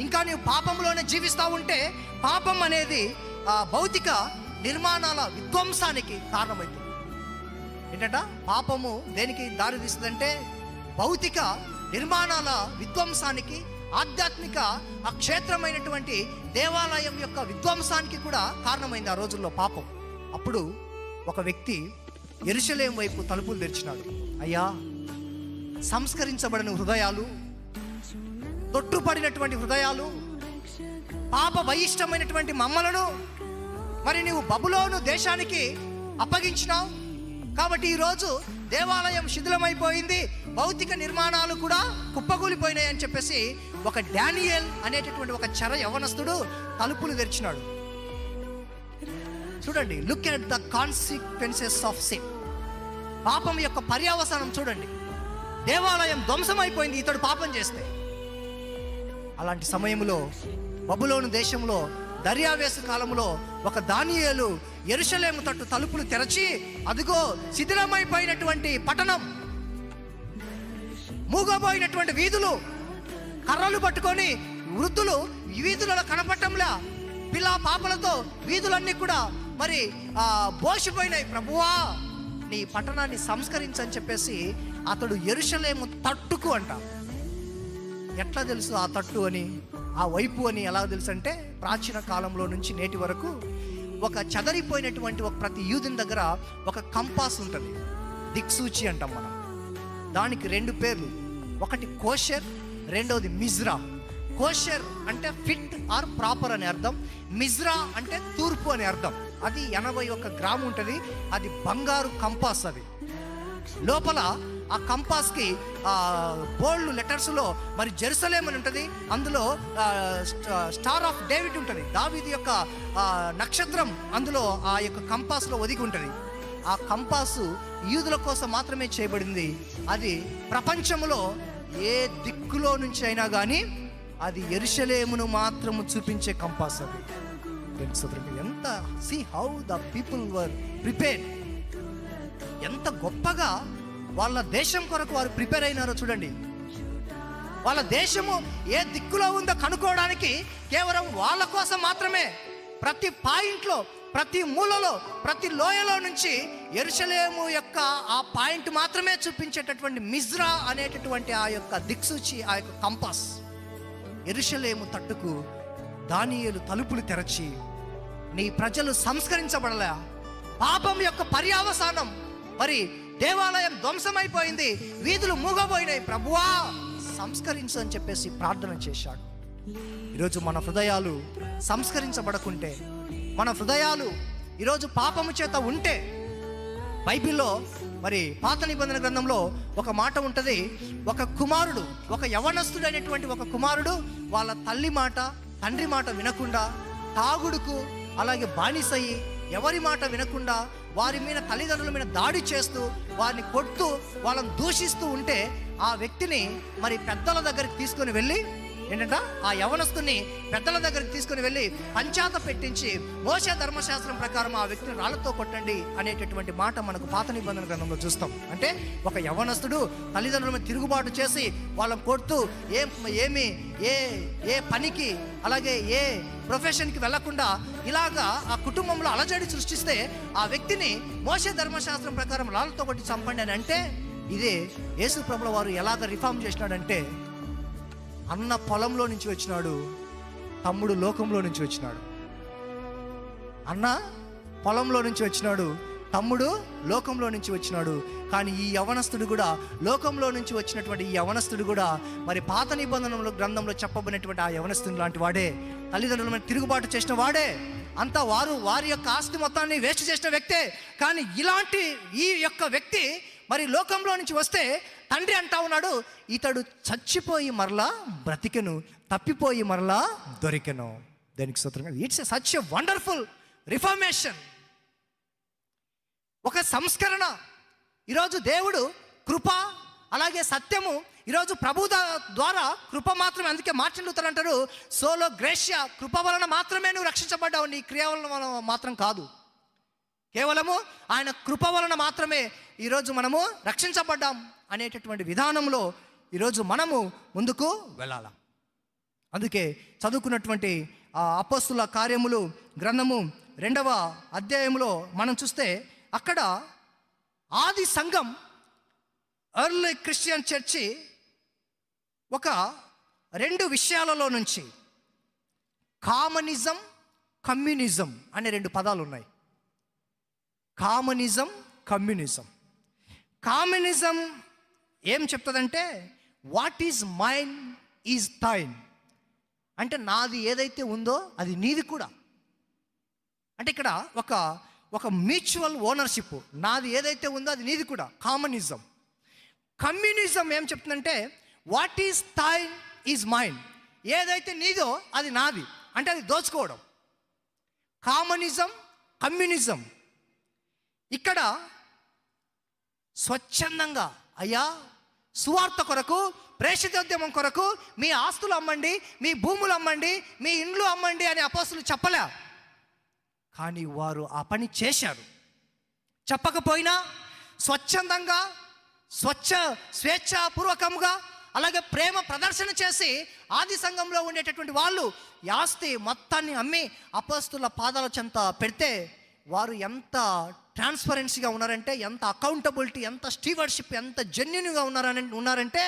ఇంకా నీవు పాపంలోనే జీవిస్తూ ఉంటే పాపం అనేది భౌతిక నిర్మాణాల విధ్వంసానికి కారణమవుతుంది. ఏంటంట పాపము దేనికి దారి తీస్తుందంటే భౌతిక నిర్మాణాల విధ్వంసానికి, ఆధ్యాత్మిక క్షేత్రమైనటువంటి దేవాలయం యొక్క విధ్వంసానికి కూడా కారణమైంది ఆ రోజుల్లో పాపం. అప్పుడు ఒక వ్యక్తి యెరూషలేము వైపు తలుపులు తెరిచినాడు. అయ్యా, సంస్కరించబడిన హృదయాలు, తొట్టుపడినటువంటి హృదయాలు, పాప బహిష్టమైనటువంటి మమ్మలను మరి నీవు బబులోను దేశానికి అప్పగించినావు. కాబట్టి ఈరోజు దేవాలయం శిథిలమైపోయింది, భౌతిక నిర్మాణాలు కూడా కుప్పకూలిపోయినాయి అని చెప్పేసి ఒక డానియేల్ అనేటటువంటి ఒక చెర యవనస్తుడు తలుపులు తెరిచినాడు. చూడండి, look at the consequences of sin. పాపం యొక్క పర్యవసానం చూడండి. దేవాలయం ధ్వంసమైపోయింది ఇతడు పాపం చేస్తే. అలాంటి సమయంలో బబులోను దేశంలో దర్యావేసు కాలంలో ఒక దానియేలు యెరూషలేము తట్టు తలుపులు తెరచి, అదిగో శిథిలమైపోయినటువంటి పట్టణం, మూగబోయినటువంటి వీధులు, కర్రలు పట్టుకొని వృద్ధులు వీధులలో కనపడటంలా, పిల్ల పాపలతో వీధులన్నీ కూడా మరి బోసిపోయినాయి. ప్రభువా, నీ పట్టణాన్ని సంస్కరించని చెప్పేసి అతడు యెరూషలేము తట్టుకు అంట. ఎట్లా తెలుసు ఆ తట్టు అని, ఆ వైపు అని ఎలా తెలుసు అంటే, ప్రాచీన కాలంలో నుంచి నేటి వరకు ఒక చెదరిపోయినటువంటి ఒక ప్రతి యూదుని దగ్గర ఒక కంపాస్ ఉంటుంది, దిక్సూచి అంటాం మనం. దానికి రెండు పేర్లు, ఒకటి కోషర్, రెండవది మిజ్రా. కోషర్ అంటే ఫిట్ ఆర్ ప్రాపర్ అని అర్థం, మిజ్రా అంటే తూర్పు అని అర్థం. అది 81 గ్రాము ఉంటుంది. అది బంగారు కంపాస్. అది లోపల ఆ కంపాస్కి బోల్డ్ లెటర్స్లో మరి జెరూసలేం అని ఉంటుంది. అందులో స్టార్ ఆఫ్ డేవిడ్ ఉంటుంది, దావీదు యొక్క నక్షత్రం అందులో ఆ యొక్క కంపాస్లో ఒదిగి ఉంటుంది. ఆ కంపాసు యూదుల కోసం మాత్రమే చేయబడింది. అది ప్రపంచంలో ఏ దిక్కులో నుంచి అయినా కానీ అది యెరూషలేమును మాత్రము చూపించే కంపాస్. అది ఎంత see how the people were prepared, ఎంత గొప్పగా వాళ్ళ దేశం కొరకు వారు ప్రిపేర్ అయినారో చూడండి. వాళ్ళ దేశము ఏ దిక్కులో ఉందో కనుక్కోవడానికి కేవలం వాళ్ళ కోసం మాత్రమే ప్రతి పాయింట్లో, ప్రతి మూలలో, ప్రతి లోయలో నుంచి యెరూషలేము యొక్క ఆ పాయింట్ మాత్రమే చూపించేటటువంటి మిజ్రా అనేటటువంటి ఆ యొక్క దిక్సూచి, ఆ యొక్క కంపాస్. యెరూషలేము తట్టుకు దానియేలు తలుపులు తెరచి, నీ ప్రజలు సంస్కరించబడలే, పాపం యొక్క పర్యవసానం, మరి దేవాలయం ధ్వంసమైపోయింది, వీధులు మూగబోయినాయి, ప్రభువా సంస్కరించు అని చెప్పేసి ప్రార్థన చేశాడు. ఈరోజు మన హృదయాలు సంస్కరించబడకుంటే, మన హృదయాలు ఈరోజు పాపము చేత ఉంటే, బైబిల్లో మరి పాత నిబంధన గ్రంథంలో ఒక మాట ఉంటుంది. ఒక కుమారుడు, ఒక యవనస్తుడు అనేటువంటి ఒక కుమారుడు వాళ్ళ తల్లి మాట, తండ్రి మాట వినకుండా తాగుడుకు అలాగే బానిసయ్యి, ఎవరి మాట వినకుండా వారి మీద, తల్లిదండ్రుల మీద దాడి చేస్తూ, వారిని కొడుతూ, వాళ్ళని దూషిస్తూ ఉంటే ఆ వ్యక్తిని మరి పెద్దల దగ్గరికి తీసుకొని వెళ్ళి, ఏంటంట ఆ యవనస్తుని పెద్దల దగ్గరికి తీసుకొని వెళ్ళి పంచాత పెట్టించి మోషే ధర్మశాస్త్రం ప్రకారం ఆ వ్యక్తిని రాళ్లతో కొట్టండి అనేటటువంటి మాట మనకు పాత నిబంధన గ్రంథంలో చూస్తాం. అంటే ఒక యవనస్తుడు తల్లిదండ్రుల మీద తిరుగుబాటు చేసి వాళ్ళని కొడుతూ ఏ పనికి అలాగే ఏ ప్రొఫెషన్కి వెళ్లకుండా ఇలాగా ఆ కుటుంబంలో అలజడి సృష్టిస్తే ఆ వ్యక్తిని మోషే ధర్మశాస్త్రం ప్రకారం రాళ్లతో కొట్టి చంపండి అని అంటే, ఇదే యేసు ప్రభుల వారు ఎలాగ రిఫార్మ్ చేసినాడంటే, అన్న పొలంలో నుంచి వచ్చినాడు, తమ్ముడు లోకంలో నుంచి వచ్చినాడు. అన్న పొలంలో నుంచి వచ్చినాడు, తమ్ముడు లోకంలో నుంచి వచ్చినాడు. కానీ ఈ యవనస్తుడు కూడా, లోకంలో నుంచి వచ్చినటువంటి ఈ యవనస్తుడు కూడా మరి పాత నిబంధనలో గ్రంథంలో చెప్పబడినటువంటి ఆ యవనస్తుని లాంటి వాడే, తల్లిదండ్రుల మీద తిరుగుబాటు చేసిన వాడే, అంతా వారి యొక్క ఆస్తి మొత్తాన్ని వేస్ట్ చేసిన వ్యక్తే. కానీ ఇలాంటి ఈ యొక్క వ్యక్తి మరి లోకంలో నుంచి వస్తే తండ్రి అంటా ఉన్నాడు, ఇతడు చచ్చిపోయి మరలా బ్రతికెను, తప్పిపోయి మరలా దొరికెను. దానికి స్తోత్రం. It's such a wonderful reformation, ఒక సంస్కరణ. ఈరోజు దేవుడు కృప అలాగే సత్యము, ఈరోజు ప్రభు ద్వారా కృప మాత్రమే. అందుకే మార్టిన్ లూథర్ అంటారు, సోలో గ్రేషియా, కృప వలన మాత్రమే నువ్వు రక్షించబడ్డావు, నీ క్రియ వలన మాత్రం కాదు. కేవలము ఆయన కృప వలన మాత్రమే ఈరోజు మనము రక్షించబడ్డాం అనేటటువంటి విధానంలో ఈరోజు మనము ముందుకు వెళ్ళాలి. అందుకే చదువుకున్నటువంటి అపోస్తుల కార్యములు గ్రంథము 2వ అధ్యాయంలో మనం చూస్తే అక్కడ ఆది సంఘం, ఎర్లీ క్రిస్టియన్ చర్చి ఒక 2 విషయాలలో నుంచి కామనిజం, కమ్యూనిజం అనే 2 పదాలు ఉన్నాయి. కామనిజం, కమ్యూనిజం. కామనిజం ఏం చెప్తుందంటే what is mine is thine, అంటే నాది ఏదైతే ఉందో అది నీది కూడా. అంటే ఇక్కడ ఒక మ్యూచువల్ ఓనర్షిప్, నాది ఏదైతే ఉందో అది నీది కూడా, కామనిజం. కమ్యూనిజం ఏం చెప్తుందంటే what is thine is mine, ఏదైతే నీదో అది నాది, అంటే అది దోచుకోవడం. Commonism, communism. ఇక్కడ స్వచ్ఛందంగా అయ్యా సువార్త కొరకు, ప్రేషితోద్యమం కొరకు మీ ఆస్తులు అమ్మండి, మీ భూములు అమ్మండి, మీ ఇండ్లు అమ్మండి అని అపోస్తులు చెప్పలే. కానీ వారు ఆ పని చేశారు. చెప్పకపోయినా స్వచ్ఛందంగా, స్వేచ్ఛాపూర్వకంగా, అలాగే ప్రేమ ప్రదర్శన చేసి ఆది సంఘంలో ఉండేటటువంటి వాళ్ళు ఈ ఆస్తి మొత్తాన్ని అమ్మి అపోస్తుల పాదాల చెంత పెడితే వారు ఎంత ట్రాన్స్పరెన్సీగా ఉన్నారంటే, ఎంత అకౌంటబిలిటీ, ఎంత స్టీవర్షిప్, ఎంత జెన్యున్గా ఉన్నారంటే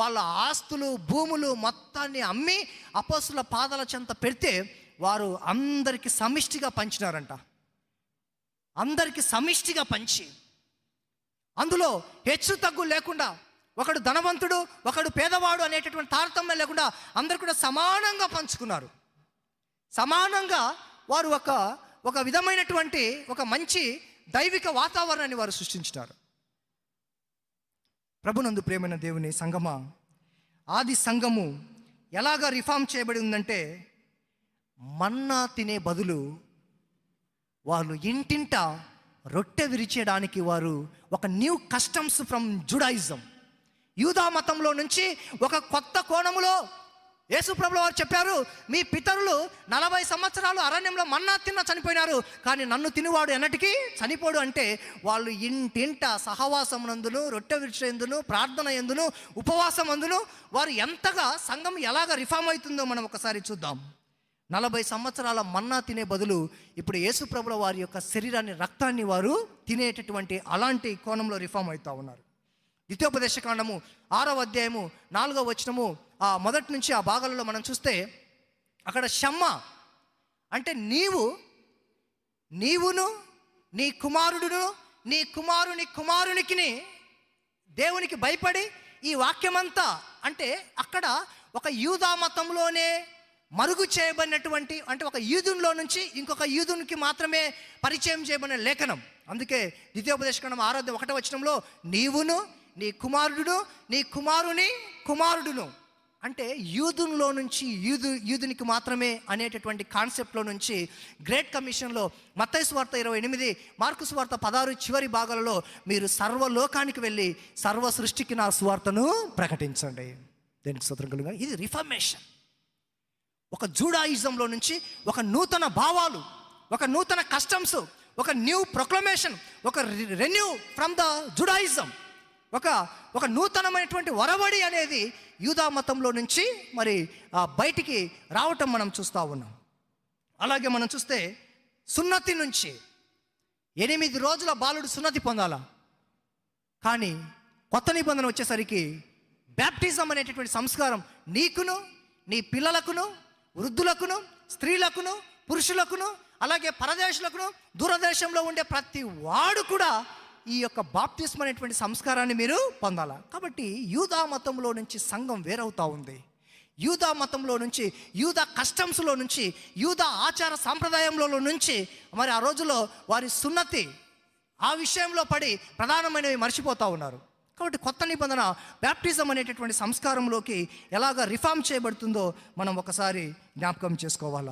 వాళ్ళ ఆస్తులు, భూములు మొత్తాన్ని అమ్మి అపోస్తుల పాదాల చెంత పెడితే వారు అందరికీ సమిష్టిగా పంచినారంట. అందరికీ సమిష్టిగా పంచి అందులో హెచ్చు తగ్గు లేకుండా, ఒకడు ధనవంతుడు ఒకడు పేదవాడు అనేటటువంటి తారతమ్యం లేకుండా అందరు కూడా సమానంగా పంచుకున్నారు. సమానంగా వారు ఒక విధమైనటువంటి ఒక మంచి దైవిక వాతావరణాన్ని వారు సృష్టించినారు. ప్రభునందు ప్రియమైన దేవుని సంఘమా, ఆది సంఘము ఎలాగా రిఫార్మ్ చేయబడి ఉందంటే మన్నా తినే బదులు వాళ్ళు ఇంటింట రొట్టె విరిచేయడానికి వారు ఒక న్యూ కస్టమ్స్ ఫ్రమ్ జుడాయిజం, యూదా మతంలో నుంచి ఒక కొత్త కోణములో యేసుప్రభుల వారు చెప్పారు, మీ పితరులు 40 సంవత్సరాలు అరణ్యంలో మన్నా తిన్న చనిపోయినారు, కానీ నన్ను తినివాడు ఎన్నటికీ చనిపోడు. అంటే వాళ్ళు ఇంటింట సహవాసమునందును, రొట్టె విరిచేందును, ప్రార్థన ఎందును, ఉపవాసం అందును వారు ఎంతగా సంఘం ఎలాగ రిఫార్మ్ అవుతుందో మనం ఒకసారి చూద్దాం. 40 సంవత్సరాల మన్నా తినే బదులు ఇప్పుడు యేసుప్రభుల వారి యొక్క శరీరాన్ని, రక్తాన్ని వారు తినేటటువంటి అలాంటి కోణంలో రిఫార్మ్ అవుతూ ఉన్నారు. ద్వితీయోపదేశకాండము 6వ అధ్యాయము 4వ వచనము మొదటి నుంచి ఆ భాగాలలో మనం చూస్తే అక్కడ షమ్మ అంటే నీవును నీ కుమారుడును నీ కుమారునికి దేవునికి భయపడి ఈ వాక్యమంతా, అంటే అక్కడ ఒక యూదా మతంలోనే మరుగు చేయబడినటువంటి, అంటే ఒక యూదునిలో నుంచి ఇంకొక యూదునికి మాత్రమే పరిచయం చేయబడిన లేఖనం. అందుకే ద్వితీయోపదేశకాండం 6వ వచనంలో నీవును నీ కుమారుడును నీ కుమారుడును, అంటే యూదునిలో నుంచి యూదునికి మాత్రమే అనేటటువంటి కాన్సెప్ట్లో నుంచి గ్రేట్ కమిషన్లో మత్తయి సువార్త 28, మార్కు సువార్త 16 చివరి భాగాలలో మీరు సర్వలోకానికి వెళ్ళి సర్వ సృష్టికి నా సువార్తను ప్రకటించండి. దేనికి స్తోత్రం కలుగుగా. ఇది రిఫర్మేషన్. ఒక జూడాయిజంలో నుంచి ఒక నూతన భావాలు, ఒక నూతన కస్టమ్స్, ఒక న్యూ ప్రొక్లమేషన్, ఒక రెన్యూ ఫ్రమ్ ద జుడాయిజం, ఒక నూతనమైనటువంటి వరవడి అనేది యూదా మతంలో నుంచి మరి బయటికి రావటం మనం చూస్తూ ఉన్నాం. అలాగే మనం చూస్తే సున్నతి నుంచి 8 రోజుల బాలుడు సున్నతి పొందాలా, కానీ కొత్త నిబంధన వచ్చేసరికి బ్యాప్టిజం అనేటటువంటి సంస్కారం నీకును, నీ పిల్లలకును, వృద్ధులకును, స్త్రీలకును, పురుషులకును, అలాగే పరదేశులకును, దూరదేశంలో ఉండే ప్రతి వాడు కూడా ఈ యొక్క బాప్తిస్మ అనేటువంటి సంస్కారాన్ని మీరు పొందాలా. కాబట్టి యూదా మతంలో నుంచి సంఘం వేరవుతూ ఉంది. యూదా మతంలో నుంచి, యూదా కస్టమ్స్లో నుంచి, యూదా ఆచార సాంప్రదాయంలో నుంచి మరి ఆ రోజుల్లో వారి సున్నతి ఆ విషయంలో పడి ప్రధానమైనవి మర్చిపోతూ ఉన్నారు. కాబట్టి కొత్త నిబంధన బ్యాప్టిజం అనేటటువంటి సంస్కారంలోకి ఎలాగ రిఫార్మ్ చేయబడుతుందో మనం ఒకసారి జ్ఞాపకం చేసుకోవాలా.